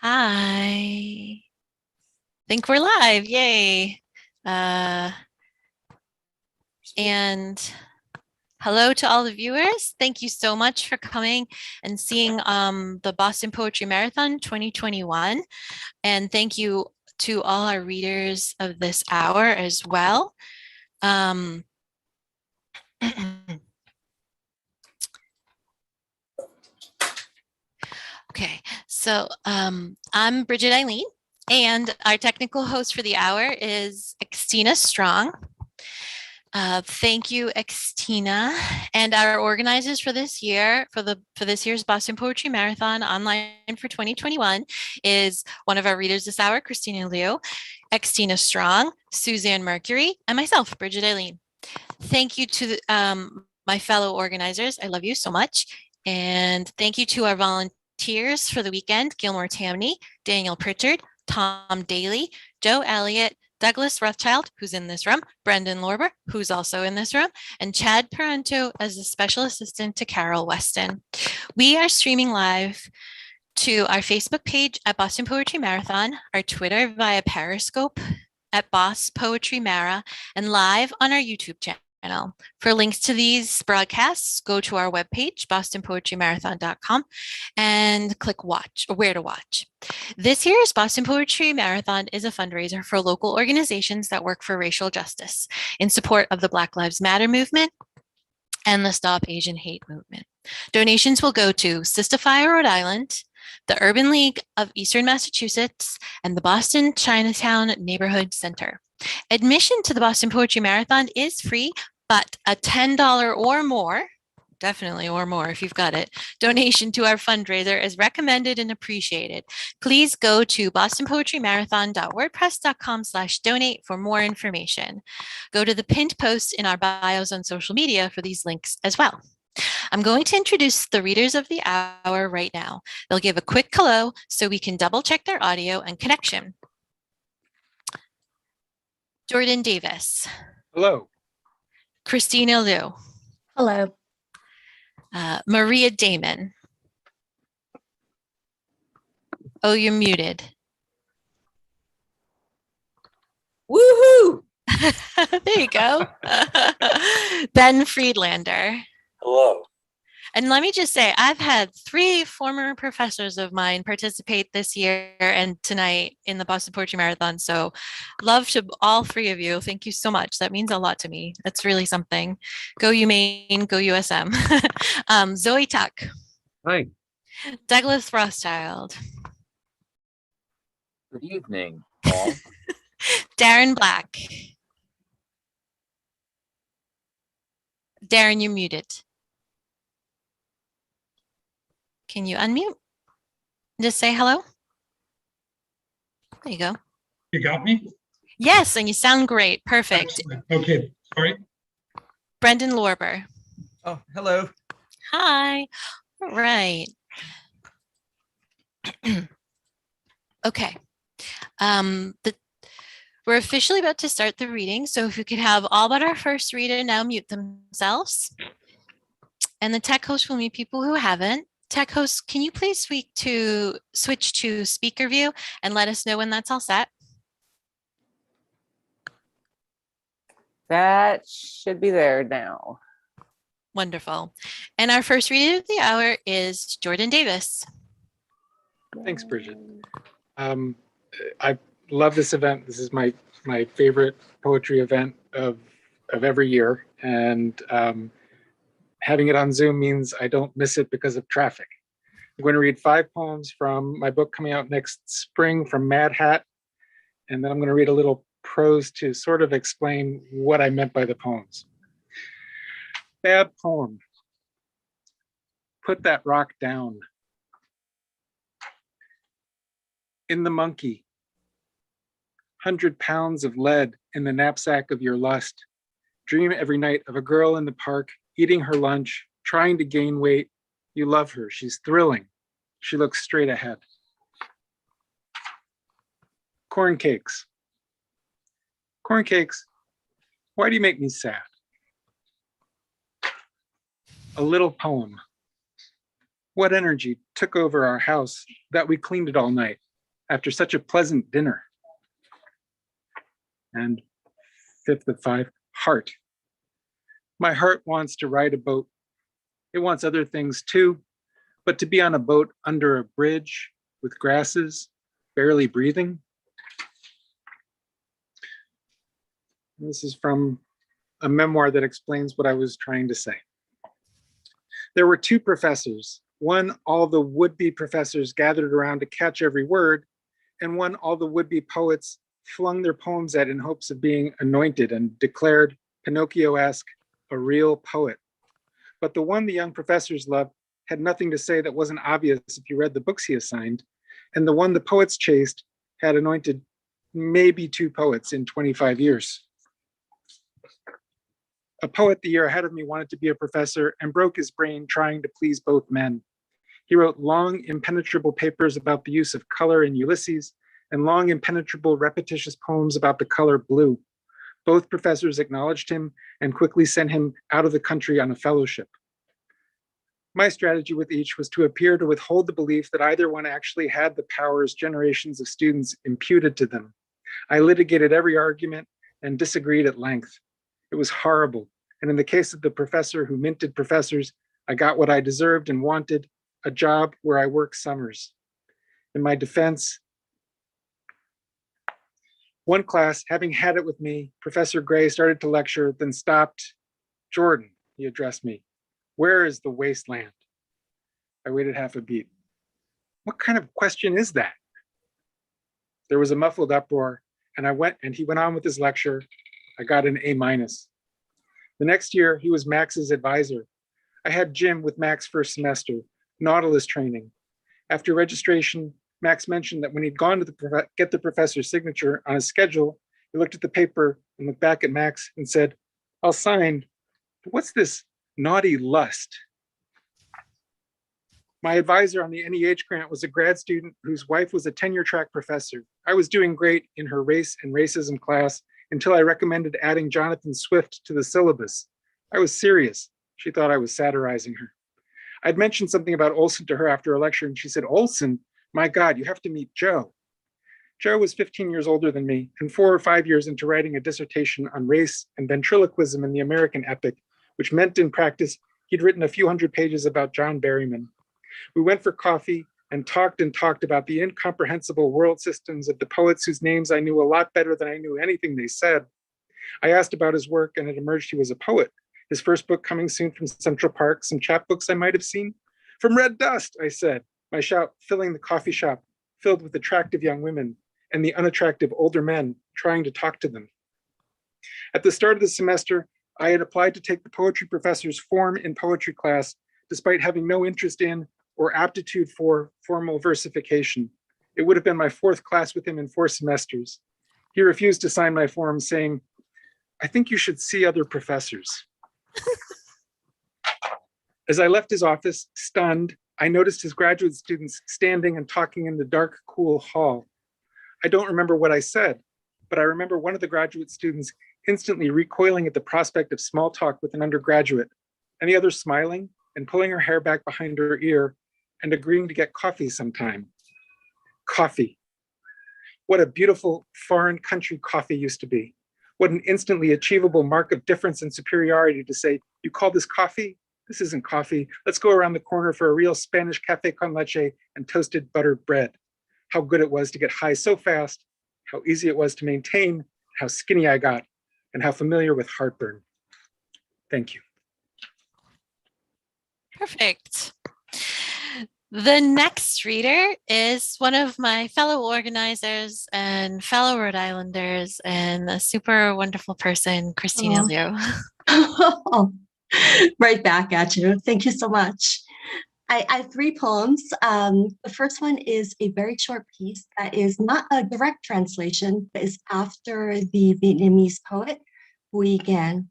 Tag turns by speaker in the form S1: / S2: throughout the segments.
S1: Hi. Think we're live. Yay. Uh, and hello to all the viewers. Thank you so much for coming and seeing the Boston Poetry Marathon 2021. And thank you to all our readers of this hour as well. Okay, so I'm Bridget Eileen, and our technical host for the hour is Christina Strong. Thank you, Xtina, and our organizers for this year, for this year's Boston Poetry Marathon online for 2021 is one of our readers this hour, Christina Liu, Xtina Strong, Suzanne Mercury, and myself, Bridget Eileen. Thank you to my fellow organizers. I love you so much. And thank you to our volunteers for the weekend, Gilmore Tamney, Daniel Pritchard, Tom Daly, Joe Elliott, Douglas Rothschild, who's in this room, Brendan Lorber, who's also in this room, and Chad Parento as the special assistant to Carol Weston. We are streaming live to our Facebook page at Boston Poetry Marathon, our Twitter via Periscope at Boss Poetry Mara, and live on our YouTube channel. For links to these broadcasts, go to our webpage, bostonpoetrymarathon.com, and click watch or where to watch. This year's Boston Poetry Marathon is a fundraiser for local organizations that work for racial justice in support of the Black Lives Matter movement and the Stop Asian Hate movement. Donations will go to Sistify Rhode Island, the Urban League of Eastern Massachusetts, and the Boston Chinatown Neighborhood Center. Admission to the Boston Poetry Marathon is free, but a $10 or more, definitely or more if you've got it, donation to our fundraiser is recommended and appreciated. Please go to bostonpoetrymarathon.wordpress.com/donate for more information. Go to the pinned post in our bios on social media for these links as well. I'm going to introduce the readers of the hour right now. They'll give a quick hello so we can double check their audio and connection. Jordan Davis.
S2: Hello.
S1: Christina Liu.
S3: Hello.
S1: Maria Damon. Oh, you're muted.
S3: Woohoo!
S1: There you go. Ben Friedlander.
S2: Hello.
S1: And let me just say, I've had 3 former professors of mine participate this year and tonight in the Boston Poetry Marathon. So love to all 3 of you. Thank you so much. That means a lot to me. That's really something. Go UMaine, go USM. Zoe Tuck.
S2: Hi.
S1: Douglas Rothschild.
S2: Good evening, all.
S1: Darren Black. Darren, you're muted. Can you unmute? Just say hello. There you go.
S4: You got me?
S1: Yes, and you sound great. Perfect.
S4: Excellent. Okay, sorry.
S1: Brendan Lorber.
S5: Oh, hello.
S1: Hi. All right. Okay. We're officially about to start the reading, so if we could have all but our first reader now mute themselves. And the tech host will mute people who haven't. Tech host, can you please switch to speaker view and let us know when that's all set?
S3: That should be there now.
S1: Wonderful. And our first reader of the hour is Jordan Davis.
S2: Thanks, Bridget. I love this event. This is my favorite poetry event of every year. And having it on Zoom means I don't miss it because of traffic. I'm going to read 5 poems from my book coming out next spring from Mad Hat. And then I'm going to read a little prose to sort of explain what I meant by the poems. Bad poem. Put that rock down. In the monkey. 100 pounds of lead in the knapsack of your lust. Dream every night of a girl in the park, eating her lunch, trying to gain weight. You love her. She's thrilling. She looks straight ahead. Corn cakes. Corn cakes, why do you make me sad? A little poem. What energy took over our house that we cleaned it all night? after such a pleasant dinner. And fifth of 5, heart. My heart wants to ride a boat. It wants other things too, but to be on a boat under a bridge with grasses, barely breathing. This is from a memoir that explains what I was trying to say. There were 2 professors. One, all the would-be professors gathered around to catch every word, and one, all the would-be poets flung their poems at in hopes of being anointed and declared Pinocchio-esque a real poet. But the one the young professors loved had nothing to say that wasn't obvious if you read the books he assigned, and the one the poets chased had anointed maybe 2 poets in 25 years. A poet the year ahead of me wanted to be a professor and broke his brain trying to please both men. He wrote long, impenetrable papers about the use of color in Ulysses and long, impenetrable, repetitious poems about the color blue. Both professors acknowledged him and quickly sent him out of the country on a fellowship. My strategy with each was to appear to withhold the belief that either one actually had the powers generations of students imputed to them. I litigated every argument and disagreed at length. It was horrible. And in the case of the professor who minted professors, I got what I deserved and wanted, a job where I work summers. In my defense, one class, having had it with me, Professor Gray started to lecture, then stopped. Jordan, he addressed me, where is the wasteland? I waited half a beat. What kind of question is that? There was a muffled uproar, and he went on with his lecture. I got an A-. The next year, he was Max's advisor. I had gym with Max first semester, Nautilus training. After registration, Max mentioned that when he'd gone to get the professor's signature on his schedule, he looked at the paper and looked back at Max and said, I'll sign, but what's this naughty lust? My advisor on the NEH grant was a grad student whose wife was a tenure track professor. I was doing great in her race and racism class until I recommended adding Jonathan Swift to the syllabus. I was serious. She thought I was satirizing her. I'd mentioned something about Olson to her after a lecture, and she said, Olson, my God, you have to meet Joe. Joe was 15 years older than me and 4 or 5 years into writing a dissertation on race and ventriloquism in the American epic, which meant in practice he'd written a few hundred pages about John Berryman. We went for coffee and talked about the incomprehensible world systems of the poets whose names I knew a lot better than I knew anything they said. I asked about his work, and it emerged he was a poet. His first book coming soon from Central Park, some chapbooks I might have seen. From Red Dust, I said, my shout filling the coffee shop, filled with attractive young women and the unattractive older men trying to talk to them. At the start of the semester, I had applied to take the poetry professor's form in poetry class, despite having no interest in or aptitude for formal versification. It would have been my 4th class with him in 4 semesters. He refused to sign my form, saying, I think you should see other professors. As I left his office, stunned, I noticed his graduate students standing and talking in the dark, cool hall. I don't remember what I said, but I remember one of the graduate students instantly recoiling at the prospect of small talk with an undergraduate, and the other smiling and pulling her hair back behind her ear and agreeing to get coffee sometime. Coffee. What a beautiful foreign country coffee used to be. What an instantly achievable mark of difference and superiority to say, you call this coffee? This isn't coffee. Let's go around the corner for a real Spanish café con leche and toasted buttered bread. How good it was to get high so fast, how easy it was to maintain, how skinny I got, and how familiar with heartburn. Thank you.
S1: Perfect. The next reader is one of my fellow organizers and fellow Rhode Islanders and a super wonderful person, Christina Liu.
S5: Right back at you. Thank you so much. I have 3 poems. The first one is a very short piece that is not a direct translation, but is after the Vietnamese poet Bui Gan.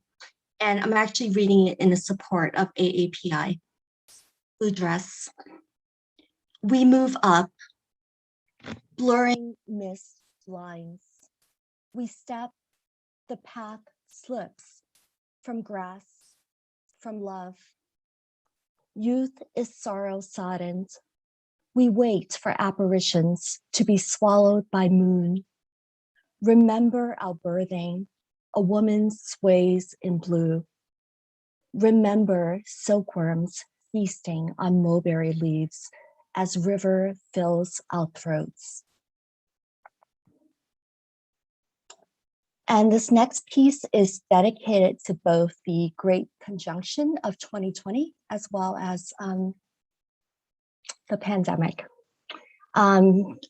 S5: And I'm actually reading it in the support of AAPI. Blue dress. We move up, blurring mist lines. We step, the path slips from grass, from love. Youth is sorrow soddened. We wait for apparitions to be swallowed by moon. Remember our birthing, a woman sways in blue. Remember silkworms feasting on mulberry leaves as river fills our throats. And this next piece is dedicated to both the Great Conjunction of 2020 as well as the pandemic.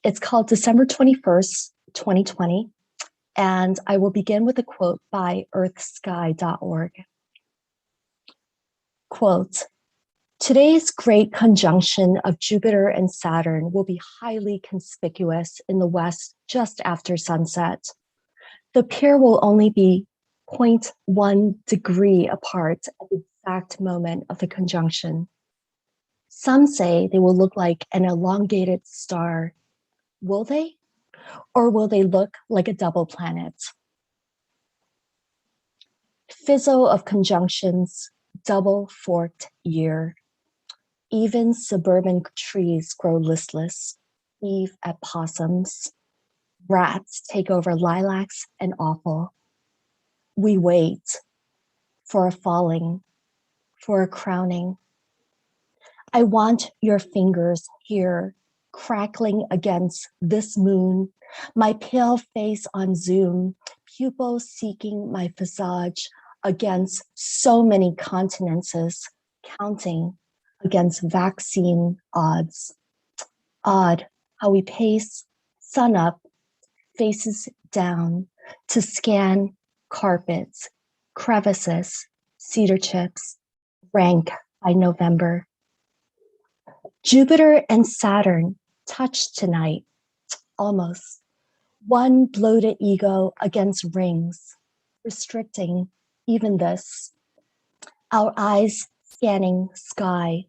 S5: It's called December 21st, 2020, and I will begin with a quote by earthsky.org. Quote, today's great conjunction of Jupiter and Saturn will be highly conspicuous in the west just after sunset. The pair will only be 0.1 degree apart at the exact moment of the conjunction. Some say they will look like an elongated star. Will they? Or will they look like a double planet? Fizzo of conjunctions, double forked year. Even suburban trees grow listless, eve at possums. Rats take over lilacs and offal. We wait for a falling, for a crowning. I want your fingers here, crackling against this moon, my pale face on Zoom, pupils seeking my visage against so many continences, counting against vaccine odds. Odd how we pace, sun up, faces down, to scan carpets, crevices, cedar chips, rank by November. Jupiter and Saturn touch tonight, almost. One bloated ego against rings, restricting even this. Our eyes scanning sky,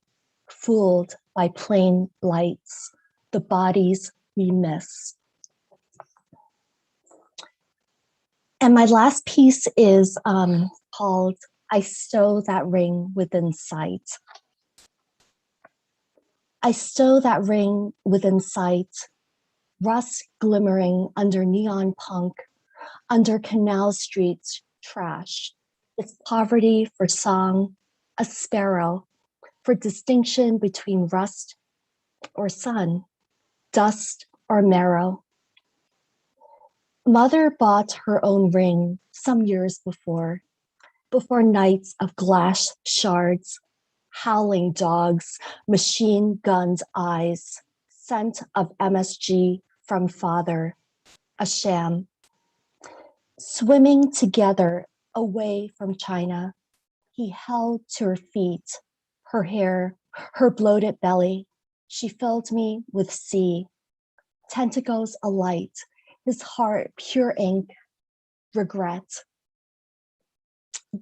S5: fooled by plain lights, the bodies we miss. And my last piece is called I Stow That Ring Within Sight. I stow that ring within sight, rust glimmering under neon punk, under Canal Street's trash. It's poverty for song, a sparrow, for distinction between rust or sun, dust or marrow. Mother bought her own ring some years before nights of glass shards, howling dogs, machine gunned eyes, scent of MSG from father, a sham. Swimming together away from China, he held to her feet, her hair, her bloated belly. She filled me with sea, tentacles alight, his heart pure ink, regret.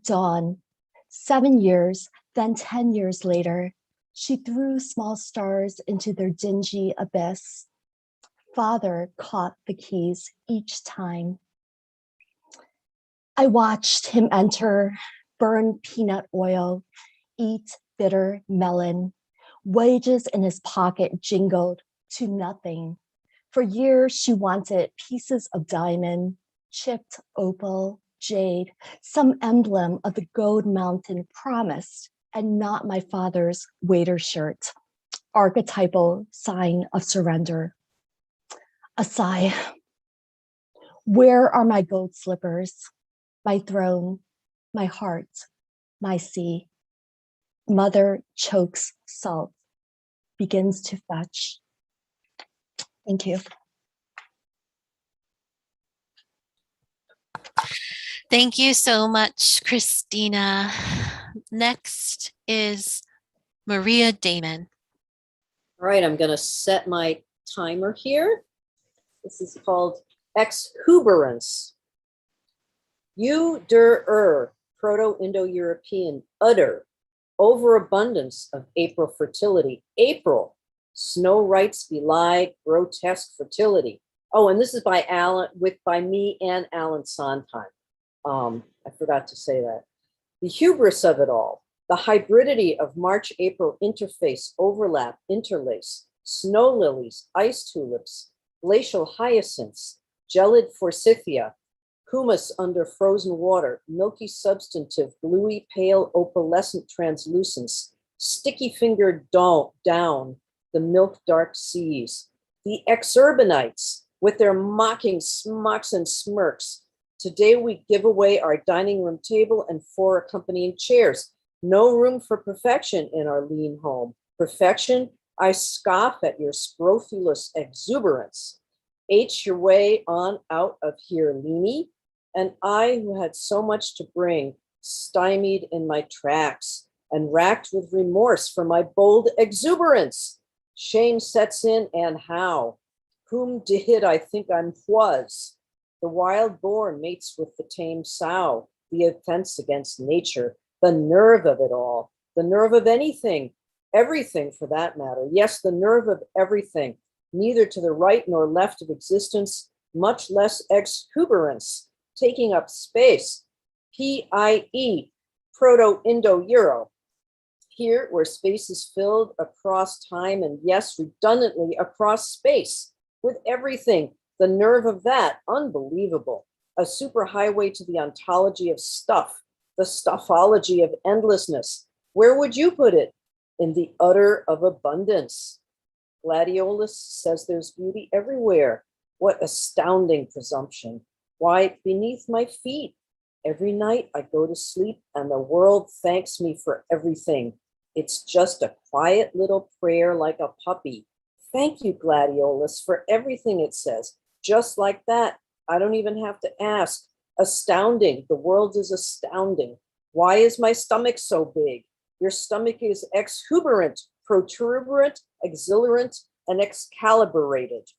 S5: Dawn, 7 years, then 10 years later, she threw small stars into their dingy abyss. Father caught the keys each time. I watched him enter, burn peanut oil, eat bitter melon. Wages in his pocket jingled to nothing. For years, she wanted pieces of diamond, chipped opal, jade, some emblem of the Gold Mountain promised, and not my father's waiter shirt, archetypal sign of surrender. A sigh. Where are my gold slippers, my throne, my heart, my sea? Mother chokes salt, begins to fetch. Thank you.
S1: Thank you so much, Christina. Next is Maria Damon.
S6: All right, I'm going to set my timer here. This is called exuberance. You, der, Proto-Indo-European, utter, overabundance of April fertility. April, snow rights belied, grotesque fertility. Oh, and this is by me and Alan Sondheim. I forgot to say that. The hubris of it all, the hybridity of March-April interface, overlap, interlace, snow lilies, ice tulips, glacial hyacinths, gelid forsythia, humus under frozen water, milky substantive, bluey pale opalescent translucence, sticky fingered down, the milk dark seas, the exurbanites with their mocking smocks and smirks. Today we give away our dining room table and 4 accompanying chairs. No room for perfection in our lean home. Perfection, I scoff at your scrofulous exuberance. H your way on out of here, Leanie. And I, who had so much to bring, stymied in my tracks and racked with remorse for my bold exuberance. Shame sets in, and how? Whom did I think I was? The wild boar mates with the tame sow, the offense against nature, the nerve of it all, the nerve of anything, everything for that matter. Yes, the nerve of everything, neither to the right nor left of existence, much less exuberance, taking up space, PIE, Proto-Indo-Euro. Here, where space is filled across time and, yes, redundantly across space, with everything, the nerve of that, unbelievable. A superhighway to the ontology of stuff, the stuffology of endlessness. Where would you put it? In the utter of abundance. Gladiolus says there's beauty everywhere. What astounding presumption. Why, beneath my feet. Every night I go to sleep and the world thanks me for everything. It's just a quiet little prayer like a puppy. Thank you, Gladiolus, for everything it says. Just like that. I don't even have to ask. Astounding. The world is astounding. Why is my stomach so big? Your stomach is exuberant, protuberant, exhilarant, and excalibrated.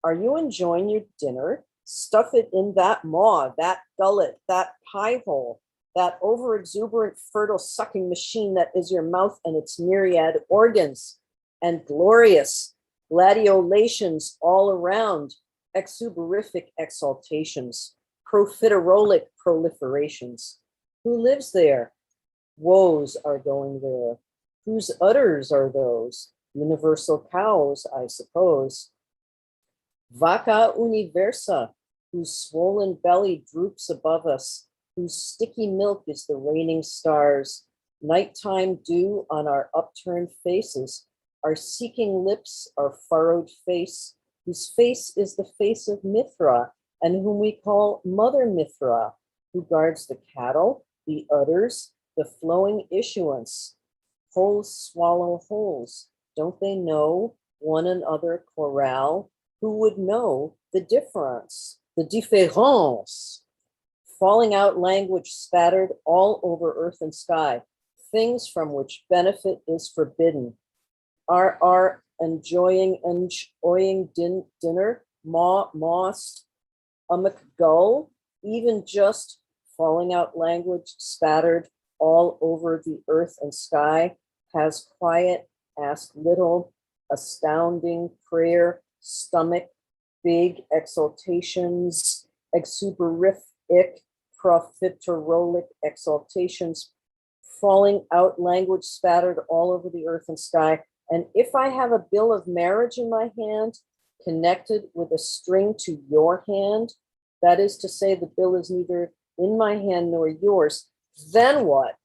S6: Are you enjoying your dinner? Stuff it in that maw, that gullet, that pie hole, that overexuberant, fertile sucking machine that is your mouth and its myriad organs. And glorious gladiolations all around, exuberific exaltations, profiterolic proliferations. Who lives there? Woes are going there. Whose udders are those? Universal cows, I suppose. Vaca universa, whose swollen belly droops above us, whose sticky milk is the raining stars, nighttime dew on our upturned faces, our seeking lips, our furrowed face, whose face is the face of Mithra, and whom we call Mother Mithra, who guards the cattle, the udders, the flowing issuance. Holes swallow holes. Don't they know one another chorale? Who would know the difference, the différence? Falling out language spattered all over earth and sky, things from which benefit is forbidden. Are enjoying dinner, most, gull, even just falling out language spattered all over the earth and sky, has quiet, ask little, astounding prayer, stomach, big exaltations, exuberific, profiterolic exaltations, falling out language spattered all over the earth and sky. And if I have a bill of marriage in my hand, connected with a string to your hand, that is to say, the bill is neither in my hand nor yours, then what?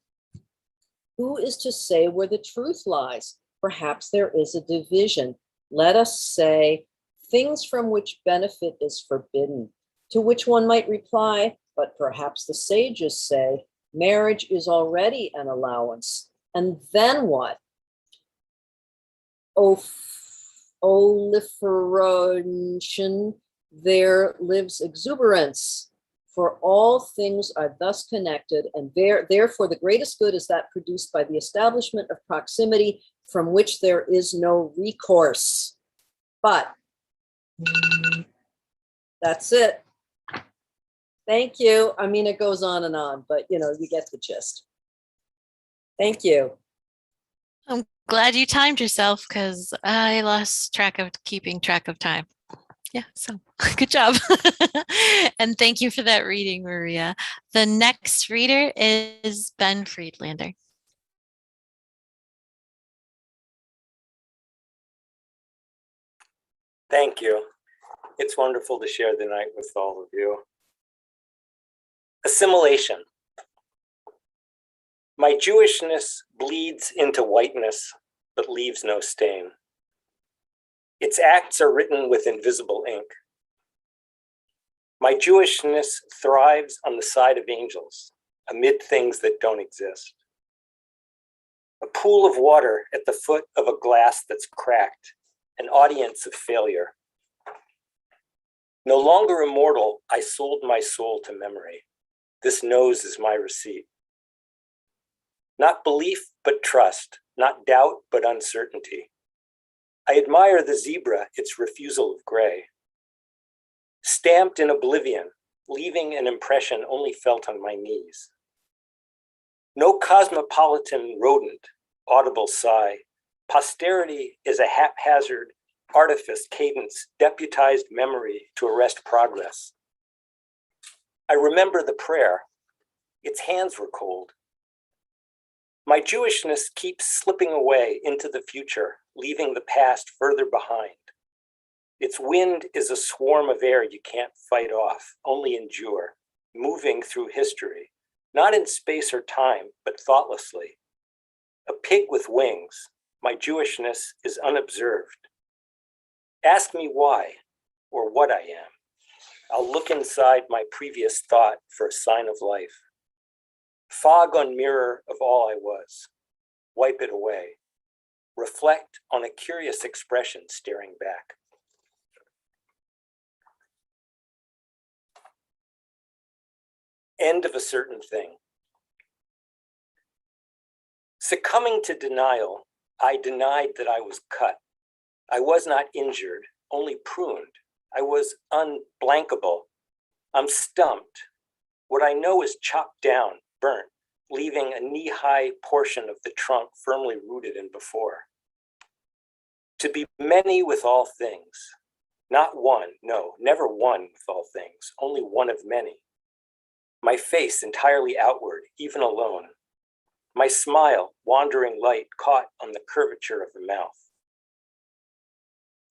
S6: Who is to say where the truth lies? Perhaps there is a division. Let us say, things from which benefit is forbidden, to which one might reply, but perhaps the sages say, marriage is already an allowance. And then what? Oliferation, there lives exuberance. For all things are thus connected, and therefore the greatest good is that produced by the establishment of proximity from which there is no recourse. But that's it. Thank you. I mean, it goes on, but you know, you get the gist. Thank you.
S1: I'm glad you timed yourself because I lost track of keeping track of time. Yeah, so good job. And thank you for that reading, Maria. The next reader is Ben Friedlander.
S7: Thank you. It's wonderful to share the night with all of you. Assimilation. My Jewishness bleeds into whiteness, but leaves no stain. Its acts are written with invisible ink. My Jewishness thrives on the side of angels, amid things that don't exist. A pool of water at the foot of a glass that's cracked, an audience of failure. No longer immortal, I sold my soul to memory. This nose is my receipt. Not belief, but trust, not doubt, but uncertainty. I admire the zebra, its refusal of gray. Stamped in oblivion, leaving an impression only felt on my knees. No cosmopolitan rodent, audible sigh. Posterity is a haphazard artifice cadence, deputized memory to arrest progress. I remember the prayer. Its hands were cold. My Jewishness keeps slipping away into the future, leaving the past further behind. Its wind is a swarm of air you can't fight off, only endure, moving through history, not in space or time, but thoughtlessly. A pig with wings, my Jewishness is unobserved. Ask me why or what I am. I'll look inside my previous thought for a sign of life. Fog on mirror of all I was. Wipe it away. Reflect on a curious expression staring back. End of a certain thing. Succumbing to denial, I denied that I was cut. I was not injured, only pruned. I was unblankable. I'm stumped. What I know is chopped down, burnt, leaving a knee-high portion of the trunk firmly rooted in before. To be many with all things. Not one, no, never one with all things, only one of many. My face entirely outward, even alone. My smile, wandering light caught on the curvature of the mouth.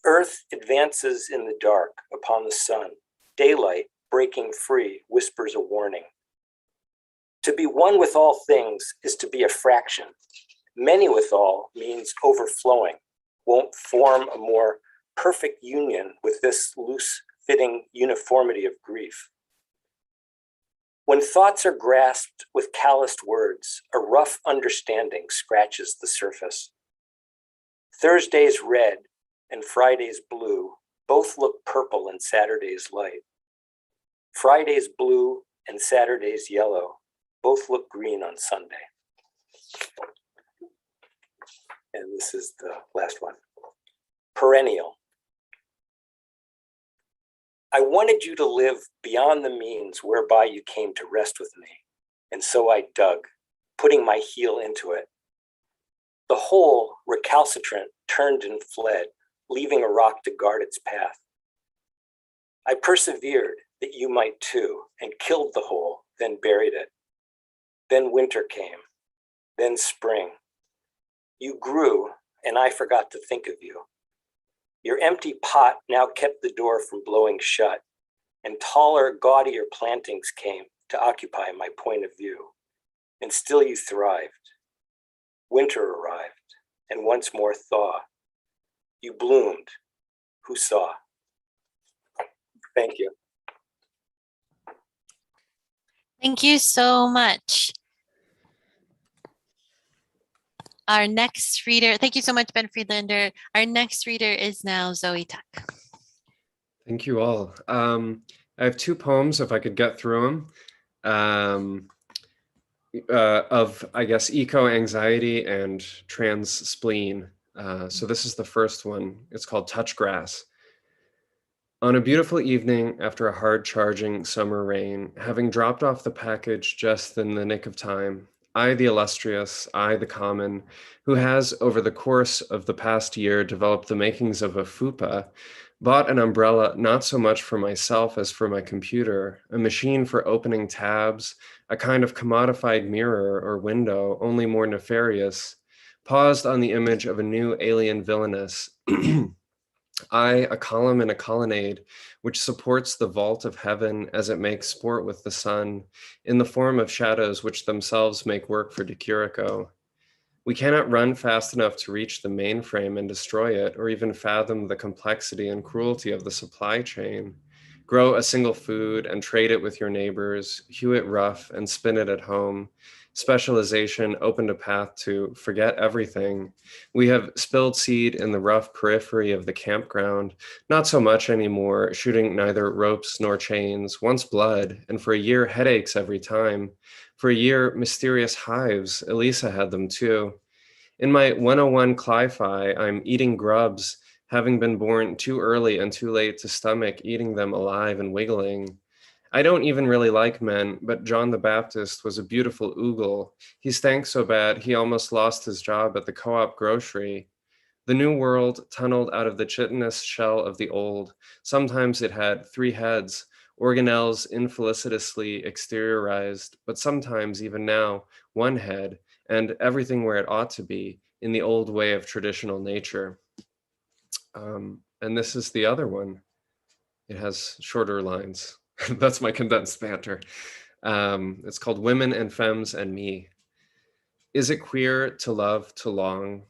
S7: Earth advances in the dark upon the sun. Daylight, breaking free, whispers a warning. To be one with all things is to be a fraction. Many with all means overflowing, won't form a more perfect union with this loose-fitting uniformity of grief. When thoughts are grasped with calloused words, a rough understanding scratches the surface. Thursday's red and Friday's blue both look purple in Saturday's light. Friday's blue and Saturday's yellow both look green on Sunday. And this is the last one. Perennial. I wanted you to live beyond the means whereby you came to rest with me, and so I dug, putting my heel into it. The hole, recalcitrant, turned and fled, leaving a rock to guard its path. I persevered that you might too, and killed the hole, then buried it. Then winter came, then spring. You grew, and I forgot to think of you. Your empty pot now kept the door from blowing shut, and taller, gaudier plantings came to occupy my point of view. And still you thrived. Winter arrived, and once more thaw. You bloomed. Who saw? Thank you.
S1: Thank you so much. Our next reader, thank you so much, Ben Friedlander. Our next reader is now Zoe Tuck.
S8: Thank you all. I have two poems, if I could get through them, of, I guess, eco-anxiety and trans spleen. So this is the first one. It's called Touch Grass. On a beautiful evening after a hard-charging summer rain, having dropped off the package just in the nick of time, I, the illustrious, I, the common, who has, over the course of the past year, developed the makings of a fupa, bought an umbrella not so much for myself as for my computer, a machine for opening tabs, a kind of commodified mirror or window, only more nefarious, paused on the image of a new alien villainess, I, a column in a colonnade, which supports the vault of heaven as it makes sport with the sun, in the form of shadows which themselves make work for Dicurico. We cannot run fast enough to reach the mainframe and destroy it, or even fathom the complexity and cruelty of the supply chain. Grow a single food and trade it with your neighbors, hew it rough and spin it at home. Specialization opened a path to forget everything. We have spilled seed in the rough periphery of the campground, not so much anymore, shooting neither ropes nor chains, once blood, and for a year headaches every time. For a year, mysterious hives. Elisa had them too. In my 101 Cli-Fi, I'm eating grubs, having been born too early and too late to stomach eating them alive and wiggling. I don't even really like men, but John the Baptist was a beautiful oogle. He stank so bad he almost lost his job at the co-op grocery. The new world tunneled out of the chitinous shell of the old. Sometimes it had 3 heads, organelles infelicitously exteriorized, but sometimes even now, 1 head, and everything where it ought to be in the old way of traditional nature. And this is the other one. It has shorter lines. That's my condensed banter. It's called Women and Femmes and Me. Is it queer to love, to long?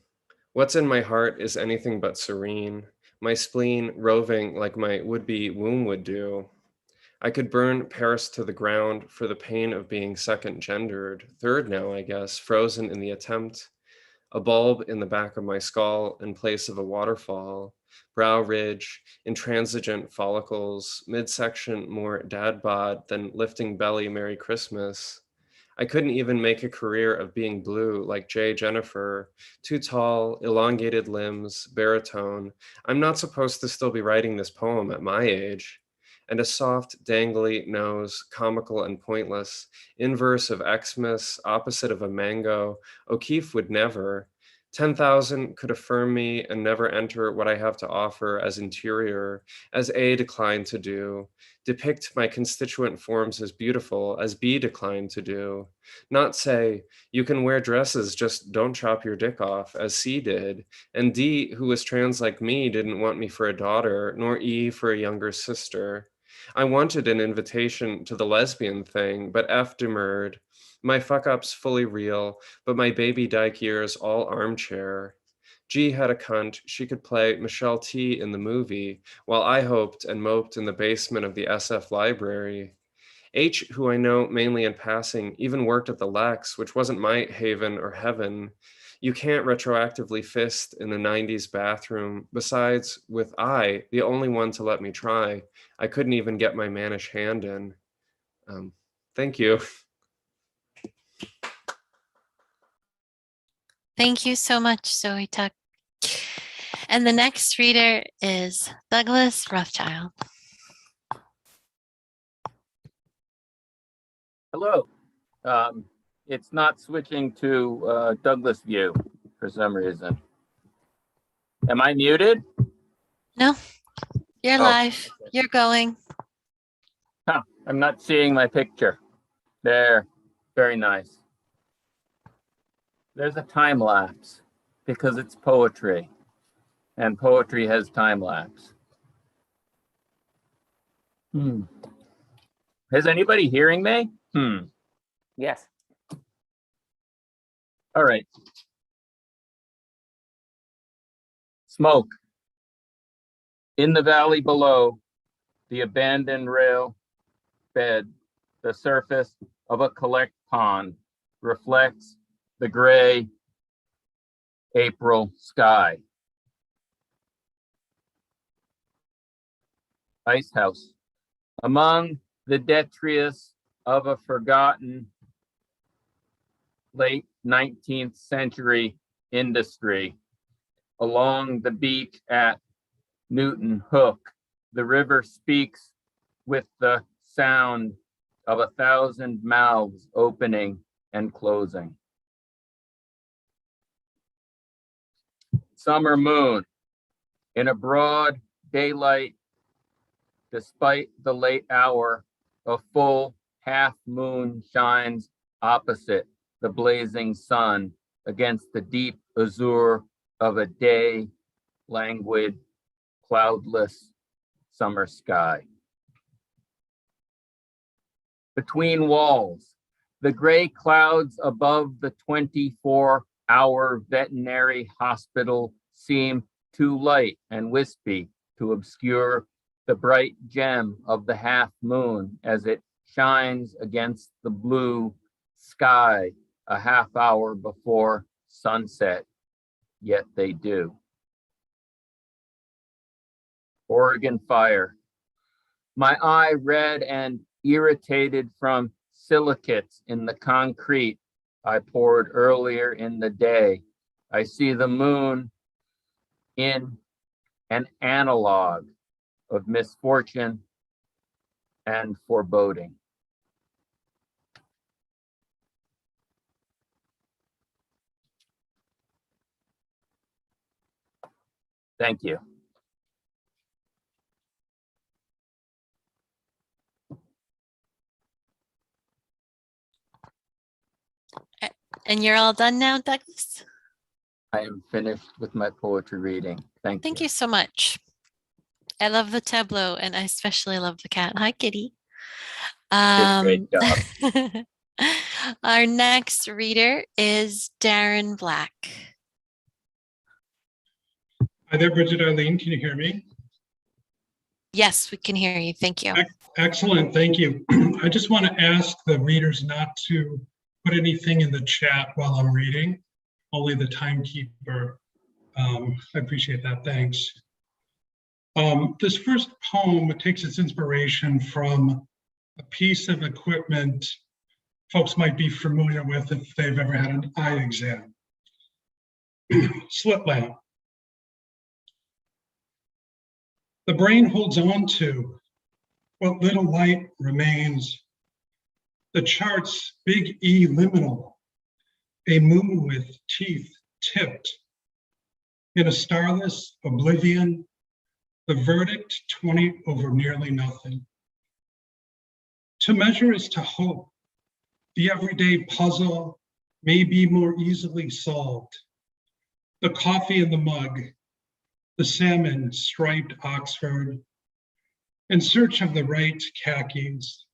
S8: What's in my heart is anything but serene, my spleen roving like my would-be womb would do. I could burn Paris to the ground for the pain of being second gendered, third now, I guess, frozen in the attempt. A bulb in the back of my skull in place of a waterfall, brow ridge, intransigent follicles, midsection more dad bod than lifting belly Merry Christmas. I couldn't even make a career of being blue like Jay Jennifer, too tall, elongated limbs, baritone. I'm not supposed to still be writing this poem at my age. And a soft, dangly nose, comical and pointless, inverse of Xmas, opposite of a mango. O'Keefe would never. 10,000 could affirm me and never enter what I have to offer as interior, as A declined to do, depict my constituent forms as beautiful, as B declined to do, not say, you can wear dresses, just don't chop your dick off, as C did, and D, who was trans like me, didn't want me for a daughter, nor E for a younger sister. I wanted an invitation to the lesbian thing, but F demurred. My fuck-up's fully real, but my baby dyke years all armchair. G had a cunt, she could play Michelle T in the movie, while I hoped and moped in the basement of the SF library. H, who I know mainly in passing, even worked at the Lex, which wasn't my haven or heaven. You can't retroactively fist in a 90s bathroom. Besides, with I, the only one to let me try, I couldn't even get my mannish hand in. Thank you.
S1: Thank you so much, Zoe Tuck. And the next reader is Douglas Rothschild.
S9: Hello. It's not switching to Douglas view for some reason. Am I muted?
S1: No, you're
S9: Oh.
S1: live. You're going.
S9: Huh, I'm not seeing my picture. There. Very nice. There's a time lapse because it's poetry, and poetry has time lapse. Is anybody hearing me?
S3: Yes.
S9: All right. Smoke. In the valley below, the abandoned rail bed, the surface of a collect pond reflects the gray April sky. Ice house. Among the detritus of a forgotten late 19th century industry, along the beach at Newton Hook, the river speaks with the sound of 1,000 mouths opening and closing. Summer moon, in a broad daylight, despite the late hour, a full half moon shines opposite the blazing sun against the deep azure of a day languid cloudless summer sky. Between walls, the gray clouds above the 24-hour veterinary hospital seem too light and wispy to obscure the bright gem of the half moon as it shines against the blue sky a half hour before sunset, yet they do. Oregon fire. My eye red and irritated from silicates in the concrete I poured earlier in the day. I see the moon in an analog of misfortune and foreboding. Thank you.
S1: And you're all done now, Douglas?
S9: I am finished with my poetry reading. Thank you.
S1: Thank you so much. I love the tableau and I especially love the cat. Hi, kitty.
S9: Great job.
S1: Our next reader is Darren Black.
S4: Hi there, Bridget Eileen. Can you hear me?
S1: Yes, we can hear you. Thank you.
S4: Excellent. Thank you. I just want to ask the readers not to put anything in the chat while I'm reading, only the timekeeper. I appreciate that. Thanks. This first poem takes its inspiration from a piece of equipment folks might be familiar with if they've ever had an eye exam. Slit lamp. The brain holds on to what little light remains. The chart's big E liminal, a moon with teeth tipped. In a starless oblivion, the verdict 20 over nearly nothing. To measure is to hope. The everyday puzzle may be more easily solved. The coffee in the mug, the salmon striped Oxford, in search of the right khakis,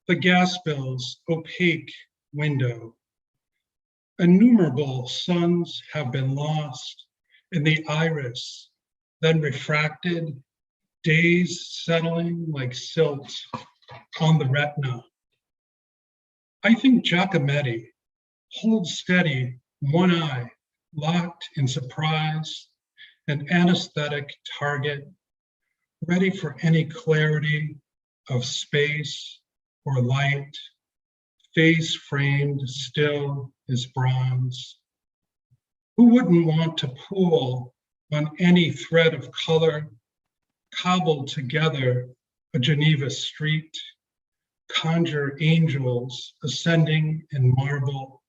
S4: the gas bill's opaque window. Innumerable suns have been lost in the iris, then refracted, days settling like silt on the retina. I think Giacometti holds steady, one eye locked in surprise, an anesthetic target, ready for any clarity of space or light, face framed still as bronze. Who wouldn't want to pull on any thread of color, cobble together a Geneva street, conjure angels ascending in marble?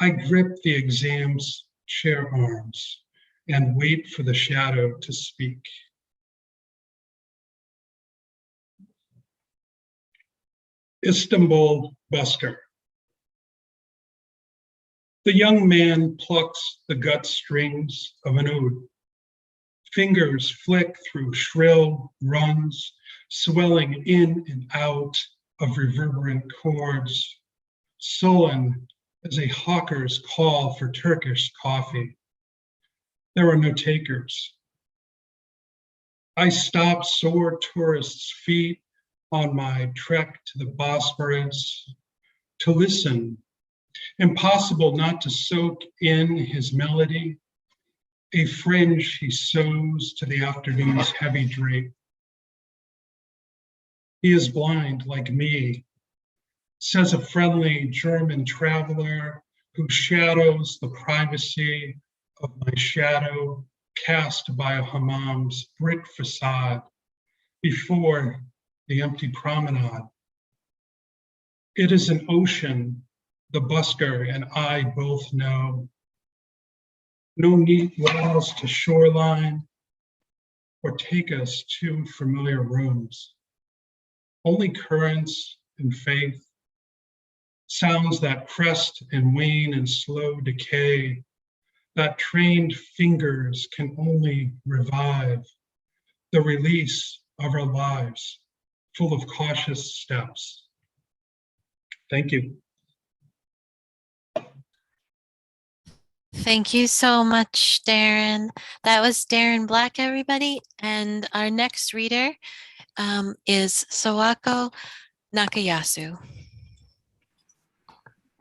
S4: I grip the exam's chair arms and wait for the shadow to speak. Istanbul busker. The young man plucks the gut strings of an oud. Fingers flick through shrill runs, swelling in and out of reverberant chords, sullen as a hawker's call for Turkish coffee. There are no takers. I stop sore tourists' feet on my trek to the Bosphorus to listen. Impossible not to soak in his melody, a fringe he sews to the afternoon's heavy drape. He is blind like me, says a friendly German traveler who shadows the privacy of my shadow cast by a hammam's brick facade before the empty promenade. It is an ocean the busker and I both know. No neat walls to shoreline or take us to familiar rooms. Only currents and faith, sounds that crest and wane in slow decay, that trained fingers can only revive the release of our lives, full of cautious steps. Thank you.
S1: Thank you so much, Darren. That was Darren Black, everybody. And our next reader is Sawako Nakayasu.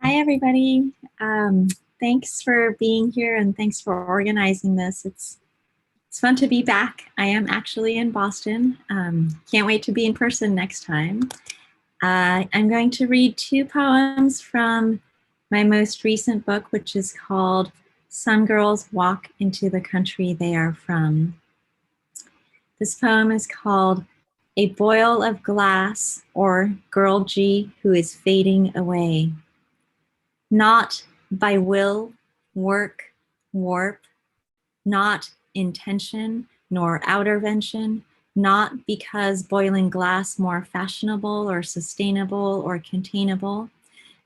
S10: Hi, everybody. Thanks for being here and thanks for organizing this. It's fun to be back. I am actually in Boston. Can't wait to be in person next time. I'm going to read 2 poems from my most recent book, which is called Some Girls Walk into the Country They Are From. This poem is called A Boil of Glass, or Girl G Who is Fading Away. Not by will, work, warp, not intention nor outervention, not because boiling glass more fashionable or sustainable or containable,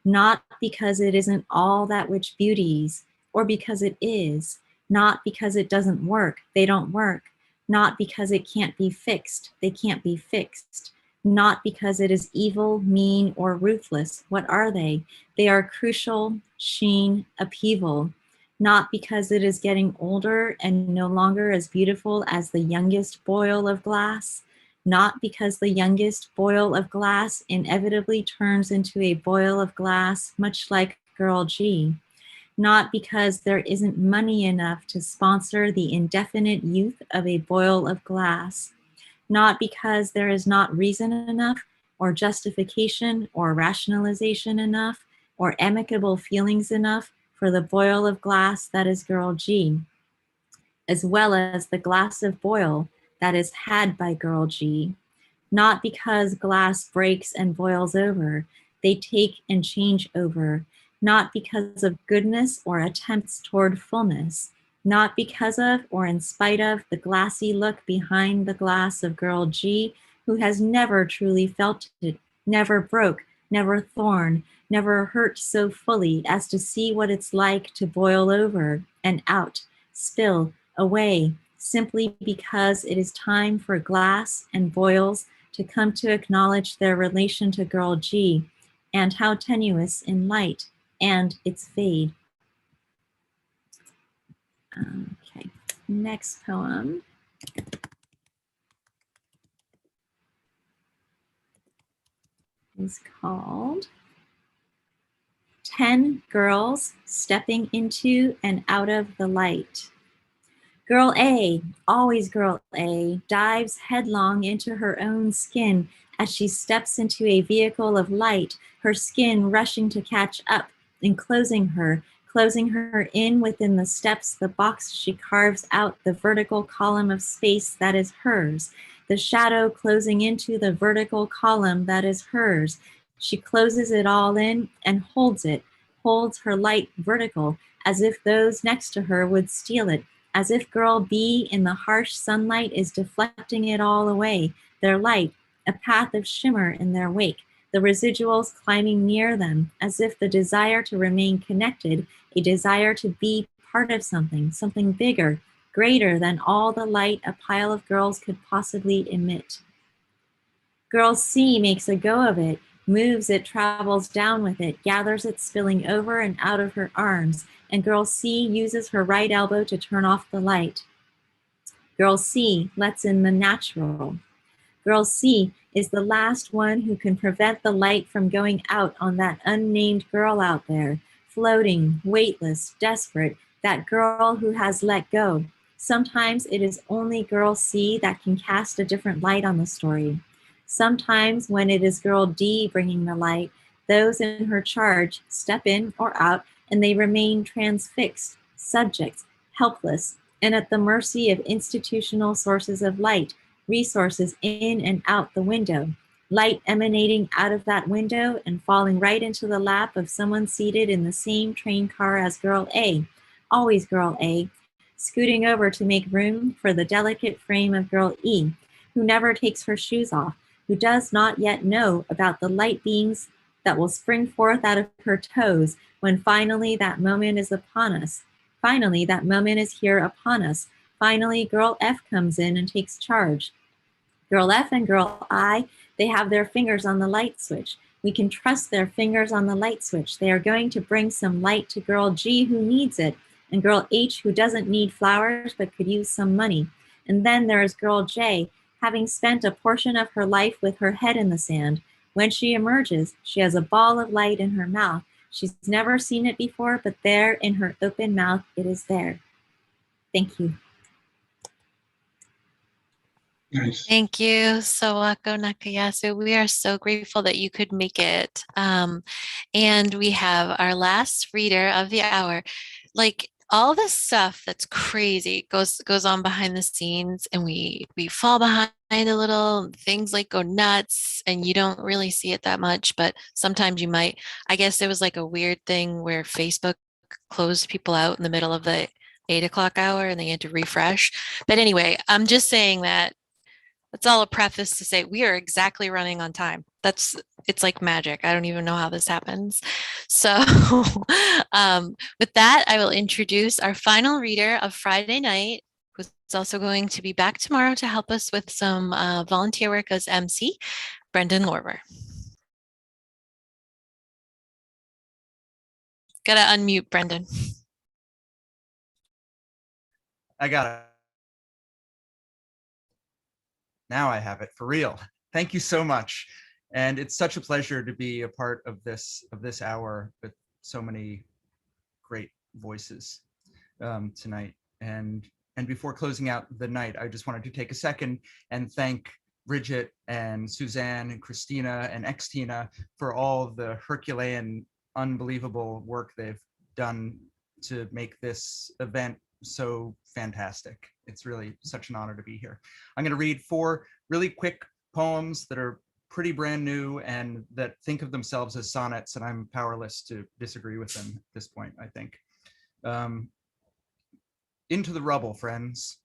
S10: not because it isn't all that which beauties, or because it is, not because it doesn't work, they don't work, not because it can't be fixed, they can't be fixed, not because it is evil, mean, or ruthless. What are they? They are crucial, sheen, upheaval, not because it is getting older and no longer as beautiful as the youngest boil of glass, not because the youngest boil of glass inevitably turns into a boil of glass, much like Girl G, not because there isn't money enough to sponsor the indefinite youth of a boil of glass, not because there is not reason enough or justification or rationalization enough or amicable feelings enough for the boil of glass that is Girl G, as well as the glass of boil that is had by Girl G. Not because glass breaks and boils over, they take and change over, not because of goodness or attempts toward fullness, not because of or in spite of the glassy look behind the glass of Girl G, who has never truly felt it, never broke, never thorn, never hurt so fully as to see what it's like to boil over and out, spill, away, simply because it is time for glass and boils to come to acknowledge their relation to Girl G and how tenuous in light and its fade. Okay, next poem is called 10 Girls Stepping Into and Out of the Light. Girl A, always Girl A, dives headlong into her own skin as she steps into a vehicle of light, her skin rushing to catch up and closing her in within the steps, the box she carves out, the vertical column of space that is hers, the shadow closing into the vertical column that is hers. She closes it all in and holds her light vertical, as if those next to her would steal it, as if Girl B in the harsh sunlight is deflecting it all away, their light, a path of shimmer in their wake, the residuals climbing near them, as if the desire to remain connected, a desire to be part of something bigger, greater than all the light a pile of girls could possibly emit. Girl C makes a go of it, moves it, travels down with it, gathers it spilling over and out of her arms, and Girl C uses her right elbow to turn off the light. Girl C lets in the natural. Girl C is the last one who can prevent the light from going out on that unnamed girl out there, floating, weightless, desperate, that girl who has let go. Sometimes it is only Girl C that can cast a different light on the story. Sometimes when it is Girl D bringing the light, those in her charge step in or out and they remain transfixed, subjects, helpless, and at the mercy of institutional sources of light, resources in and out the window, light emanating out of that window and falling right into the lap of someone seated in the same train car as Girl A, always Girl A, scooting over to make room for the delicate frame of Girl E, who never takes her shoes off, who does not yet know about the light beings that will spring forth out of her toes when finally that moment is upon us. Finally, that moment is here upon us, Finally, girl F comes in and takes charge. Girl F and girl I, they have their fingers on the light switch. We can trust their fingers on the light switch. They are going to bring some light to girl G who needs it, and girl H who doesn't need flowers but could use some money. And then there is girl J, having spent a portion of her life with her head in the sand. When she emerges, she has a ball of light in her mouth. She's never seen it before, but there in her open mouth, it is there. Thank you.
S4: Nice.
S1: Thank you, Sawako Nakayasu. We are so grateful that you could make it. And we have our last reader of the hour. Like all this stuff that's crazy goes on behind the scenes, and we fall behind a little. Things like go nuts, and you don't really see it that much, but sometimes you might. I guess there was like a weird thing where Facebook closed people out in the middle of the 8 o'clock hour, and they had to refresh. But anyway, I'm just saying that. That's all a preface to say we are exactly running on time. It's like magic. I don't even know how this happens. So with that, I will introduce our final reader of Friday night, who's also going to be back tomorrow to help us with some volunteer work as MC, Brendan Lorber. Gotta unmute Brendan.
S11: I got it. Now I have it for real. Thank you so much. And it's such a pleasure to be a part of this hour with so many great voices tonight. And before closing out the night, I just wanted to take a second and thank Bridget and Suzanne and Christina and Xtina for all the Herculean, unbelievable work they've done to make this event so fantastic. It's really such an honor to be here. I'm going to read 4 really quick poems that are pretty brand new and that think of themselves as sonnets, and I'm powerless to disagree with them at this point, I think. Into the rubble, friends.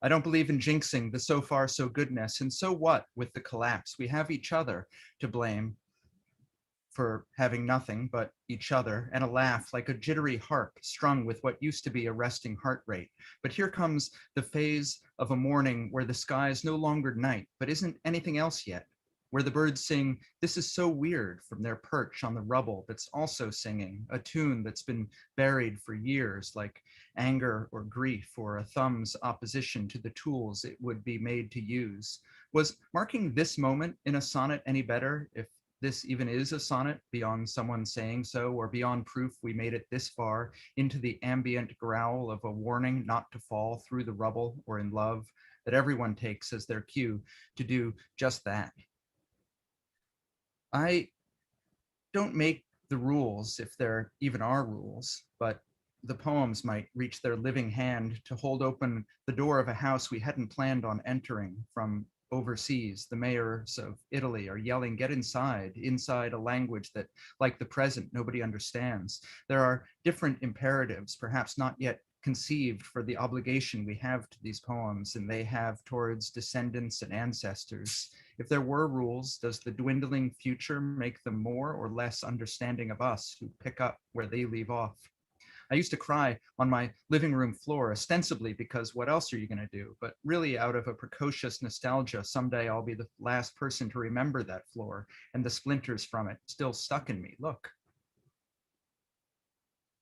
S11: I don't believe in jinxing the so far so goodness, and so what with the collapse? We have each other to blame for having nothing but each other, and a laugh like a jittery harp strung with what used to be a resting heart rate. But here comes the phase of a morning where the sky is no longer night, but isn't anything else yet, where the birds sing, "This is so weird," from their perch on the rubble that's also singing, a tune that's been buried for years, like anger or grief or a thumb's opposition to the tools it would be made to use. Was marking this moment in a sonnet any better, if this even is a sonnet, beyond someone saying so, or beyond proof we made it this far into the ambient growl of a warning not to fall through the rubble or in love that everyone takes as their cue to do just that? I don't make the rules, if there even are rules, but the poems might reach their living hand to hold open the door of a house we hadn't planned on entering from overseas. The mayors of Italy are yelling, "Get inside," inside a language that, like the present, nobody understands. There are different imperatives, perhaps not yet conceived, for the obligation we have to these poems and they have towards descendants and ancestors. If there were rules, does the dwindling future make them more or less understanding of us who pick up where they leave off? I used to cry on my living room floor, ostensibly because what else are you going to do? But really out of a precocious nostalgia, someday I'll be the last person to remember that floor and the splinters from it still stuck in me. Look,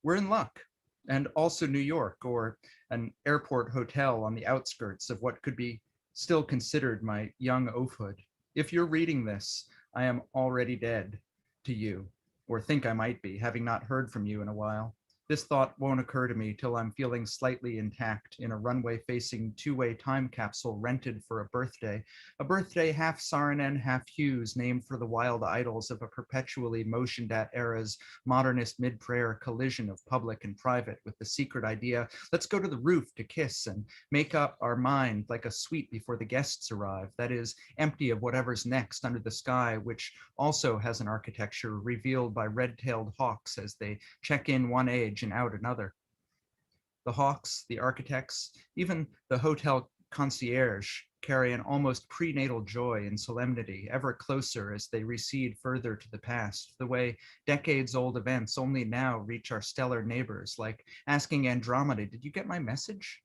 S11: we're in luck. And also New York, or an airport hotel on the outskirts of what could be still considered my young oafhood. If you're reading this, I am already dead to you, or think I might be, having not heard from you in a while. This thought won't occur to me till I'm feeling slightly intact in a runway-facing two-way time capsule rented for a birthday half Saarinen, half Hughes, named for the wild idols of a perpetually motioned-at era's modernist mid-prayer collision of public and private with the secret idea, let's go to the roof to kiss and make up our mind like a suite before the guests arrive, that is, empty of whatever's next under the sky, which also has an architecture revealed by red-tailed hawks as they check in one age and out another. The hawks, the architects, even the hotel concierge carry an almost prenatal joy and solemnity, ever closer as they recede further to the past, the way decades-old events only now reach our stellar neighbors, like asking Andromeda, "Did you get my message?"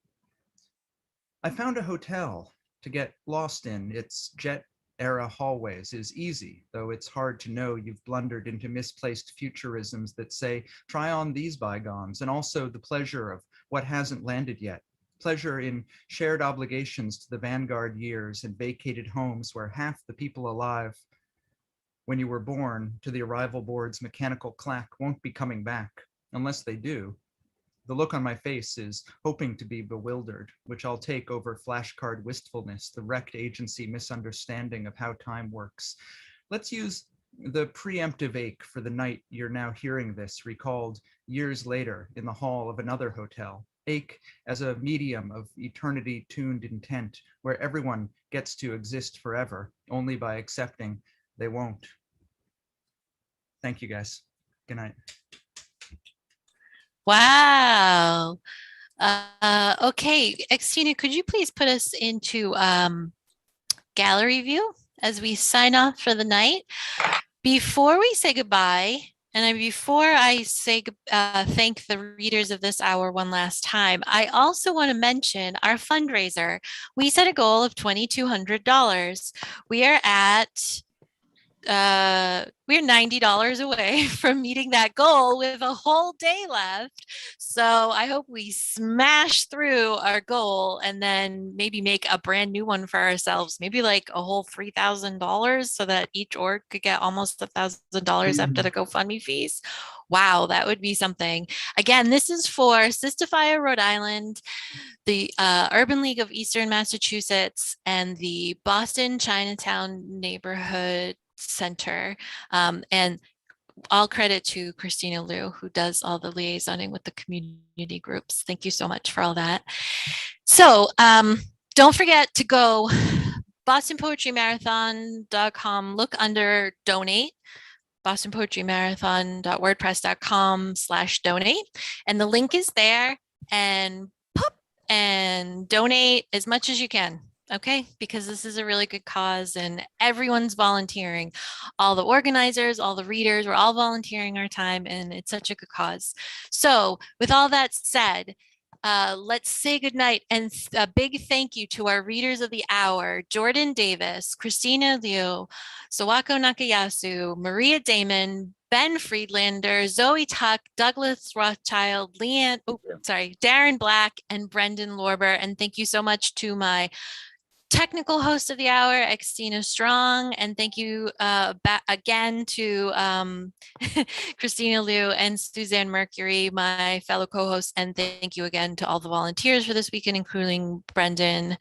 S11: I found a hotel to get lost in. Its jet-era hallways is easy, though it's hard to know you've blundered into misplaced futurisms that say, try on these bygones, and also the pleasure of what hasn't landed yet. Pleasure in shared obligations to the vanguard years and vacated homes where half the people alive when you were born to the arrival board's mechanical clack won't be coming back, unless they do. The look on my face is hoping to be bewildered, which I'll take over flashcard wistfulness, the wrecked agency misunderstanding of how time works. Let's use the preemptive ache for the night you're now hearing this, recalled years later in the hall of another hotel. Ache as a medium of eternity-tuned intent, where everyone gets to exist forever, only by accepting they won't. Thank you, guys. Good night.
S1: Wow. Okay, Xtina, could you please put us into gallery view as we sign off for the night? Before we say goodbye, before I say thank the readers of this hour one last time, I also want to mention our fundraiser. We set a goal of $2,200. We are at we're $90 away from meeting that goal with a whole day left. So I hope we smash through our goal and then maybe make a brand new one for ourselves, maybe like a whole $3,000 so that each org could get almost $1,000 after the GoFundMe fees. Wow, that would be something. Again, this is for Sistafia, Rhode Island, the Urban League of Eastern Massachusetts, and the Boston Chinatown Neighborhood Center. And all credit to Christina Liu, who does all the liaisoning with the community groups. Thank you so much for all that. So don't forget to go bostonpoetrymarathon.com, look under donate, bostonpoetrymarathon.wordpress.com/donate, and the link is there, and and donate as much as you can, okay? Because this is a really good cause and everyone's volunteering. All the organizers, all the readers, we're all volunteering our time, and it's such a good cause. So with all that said, let's say goodnight, and a big thank you to our readers of the hour: Jordan Davis, Christina Liu, Sawako Nakayasu, Maria Damon, Ben Friedlander, Zoe Tuck, Douglas Rothschild, Darren Black, and Brendan Lorber. And thank you so much to my technical host of the hour, Xtina Strong. And thank you again to Christina Liu and Suzanne Mercury, my fellow co-hosts. And thank you again to all the volunteers for this weekend, including Brendan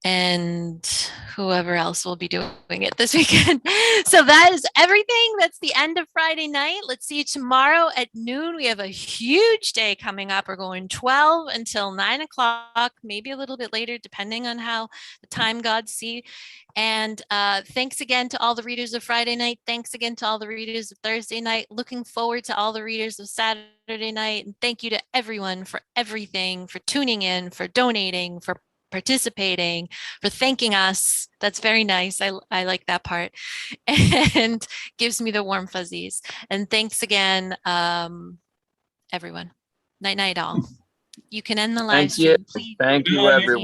S1: and whoever else will be doing it this weekend. So that is everything. That's the end of Friday night. Let's see you tomorrow at noon. We have a huge day coming up. We're going 12 until 9 o'clock, maybe a little bit later, depending on how the time gods see. And thanks again to all the readers of Friday night. Thanks again to all the readers of Thursday night. Looking forward to all the readers of Saturday night. And thank you to everyone for everything, for tuning in, for donating, for participating, for thanking us. That's very nice. I like that part, and gives me the warm fuzzies. And thanks again, everyone. Night night all. You can end the live
S9: Thank you.
S1: stream, please.
S9: Thank you, everyone.